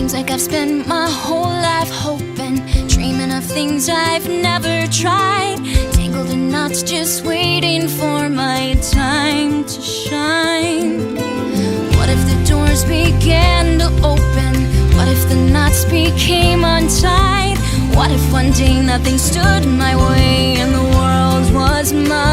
Seems like I've spent my whole life hoping, dreaming of things I've never tried, tangled in knots just waiting for my time to shine. What if the doors began to open? What if the knots became untied? What if one day nothing stood in my way and the world was mine?